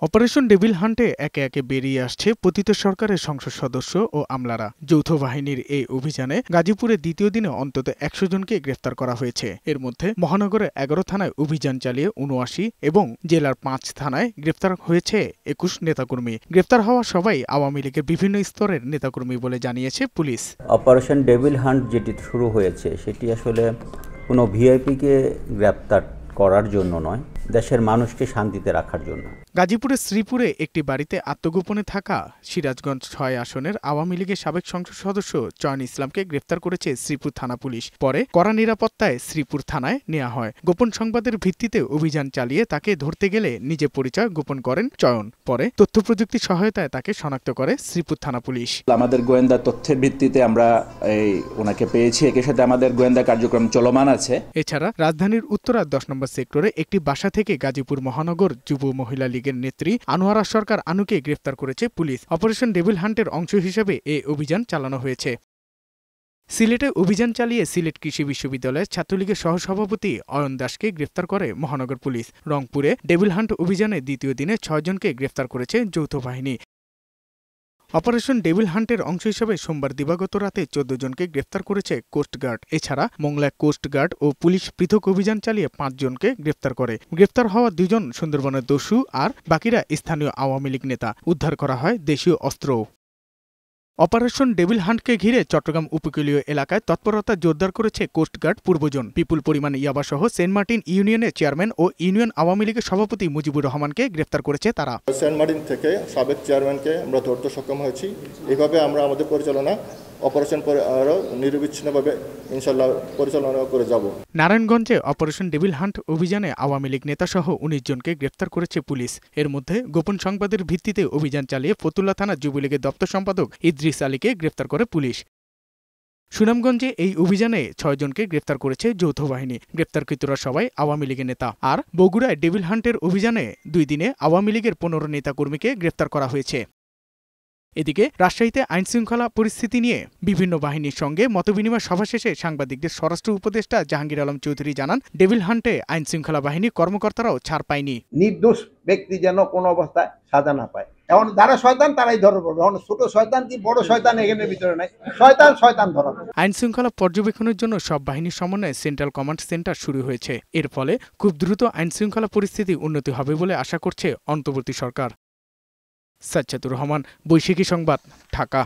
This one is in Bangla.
অপারেশন ডেভিল হান্টে একে একে বেরিয়ে আসছে পতিত সরকারের সংসদ সদস্য ও আমলারা। যৌথ বাহিনীর এই অভিযানে গাজীপুরে দ্বিতীয় দিনে অন্তত ১০০ জনকে গ্রেফতার করা হয়েছে। এর মধ্যে মহানগরের ১১ থানায় অভিযান চালিয়ে ৭৯ এবং জেলার ৫ থানায় গ্রেফতার হয়েছে ২১ নেতাকর্মী। গ্রেফতার হওয়া সবাই আওয়ামী লীগের বিভিন্ন স্তরের নেতাকর্মী বলে জানিয়েছে পুলিশ। অপারেশন ডেভিল হান্ট যেটি শুরু হয়েছে সেটি আসলে কোনো ভিআইপিকে গ্রেফতার করার জন্য নয়, দেশের মানুষকে শান্তিতে রাখার জন্য। গাজীপুরের শ্রীপুরে একটি বাড়িতে আত্মগোপনে থাকা সিরাজগঞ্জ ৬ আসনের আওয়ামী লীগের সাবেক সংসদ সদস্য চয়ন ইসলামকে গ্রেফতার করেছে শ্রীপুর থানা পুলিশ। পরে কড়া নিরাপত্তায় শ্রীপুর থানায় নেওয়া হয়। গোপন সংবাদের ভিত্তিতে অভিযান চালিয়ে তাকে ধরতে গেলে নিজে পরিচয় গোপন করেন চয়ন। পরে তথ্য প্রযুক্তি সহায়তায় তাকে শনাক্ত করে শ্রীপুর থানা পুলিশ। আমাদের গোয়েন্দা তথ্যের ভিত্তিতে আমরা ওনাকে পেয়েছি। একই সাথে আমাদের গোয়েন্দা কার্যক্রম চলমান আছে। এছাড়া রাজধানীর উত্তরা ১০ নম্বর সেক্টরে একটি বাসা থেকে গাজীপুর মহানগর যুব মহিলা লীগের নেত্রী আনোয়ারা সরকার আনুকে গ্রেফতার করেছে পুলিশ। অপারেশন ডেভিল হান্টের অংশ হিসেবে এই অভিযান চালানো হয়েছে। সিলেটে অভিযান চালিয়ে সিলেট কৃষি বিশ্ববিদ্যালয়ের ছাত্রলীগের সহসভাপতি অয়ন দাসকে গ্রেফতার করে মহানগর পুলিশ। রংপুরে ডেভিল হান্ট অভিযানে দ্বিতীয় দিনে ৬ জনকে গ্রেফতার করেছে যৌথ বাহিনী। অপারেশন ডেভিল হান্টের অংশ হিসেবে সোমবার দিবাগত রাতে ১৪ জনকে গ্রেফতার করেছে কোস্টগার্ড। এছাড়া মোংলায় কোস্টগার্ড ও পুলিশ পৃথক অভিযান চালিয়ে ৫ জনকে গ্রেফতার করে। গ্রেফতার হওয়া ২ জন সুন্দরবনের দস্যু আর বাকিরা স্থানীয় আওয়ামী লীগ নেতা। উদ্ধার করা হয় দেশীয় অস্ত্রও। অপারেশন ডেভিল হান্টকে ঘিরে চট্টগ্রাম উপকূলীয় এলাকায় তৎপরতা জোরদার করেছে কোস্টগার্ড পূর্বজন। বিপুল পরিমাণ ইয়াবাসহ সেন্ট মার্টিন ইউনিয়নের চেয়ারম্যান ও ইউনিয়ন আওয়ামী লীগের সভাপতি মুজিবুর রহমানকে গ্রেফতার করেছে তারা। সেন্ট মার্টিন থেকে সাবেক চেয়ারম্যানকে আমরা ধরতে সক্ষম হয়েছি। এইভাবে আমরা আমাদের পরিচালনা অপারেশন আরও নিরবিচ্ছিন্নভাবে ইনশাল্লাহ পরিচালনা করে যাব। নারায়ণগঞ্জে অপারেশন ডেভিল হান্ট অভিযানে আওয়ামী লীগ নেতাসহ ১৯ জনকে গ্রেফতার করেছে পুলিশ। এর মধ্যে গোপন সংবাদের ভিত্তিতে অভিযান চালিয়ে ফতুল্লা থানা যুবলীগের দপ্তর সম্পাদক ইদ্রিস আলীকে গ্রেফতার করে পুলিশ। সুনামগঞ্জে এই অভিযানে ৬ জনকে গ্রেফতার করেছে যৌথ বাহিনী। গ্রেফতারকৃতরা সবাই আওয়ামী লীগের নেতা। আর বগুড়ায় ডেভিল হান্টের অভিযানে ২ দিনে আওয়ামী লীগের ১৫ নেতাকর্মীকে গ্রেফতার করা হয়েছে। এদিকে রাজশাহীতে আইনশৃঙ্খলা পরিস্থিতি নিয়ে বিভিন্ন বাহিনীর সঙ্গে মতবিনিময় সভা শেষে সাংবাদিকদের স্বরাষ্ট্র উপদেষ্টা জাহাঙ্গীর আলম চৌধুরী জানান, ডেভিল হান্টে আইনশৃঙ্খলা বাহিনীর কর্মকর্তারাও ছাড় পায়নি। নির্দোষ ব্যক্তি যেন কোনো অবস্থায় সাজা না পায়। এখন যারা শয়তান তারাই ধরা পড়বে। এখন ছোট শয়তান কি বড় শয়তান এখানে ভিতরে নাই, শয়তান ধরা। আইনশৃঙ্খলা পর্যবেক্ষণের জন্য সব বাহিনীর সমন্বয়ে সেন্ট্রাল কমান্ড সেন্টার শুরু হয়েছে। এর ফলে খুব দ্রুত আইনশৃঙ্খলা পরিস্থিতি উন্নতি হবে বলে আশা করছে অন্তর্বর্তী সরকার। সাজ্জাদুর রহমান, বৈশাখী সংবাদ, ঢাকা।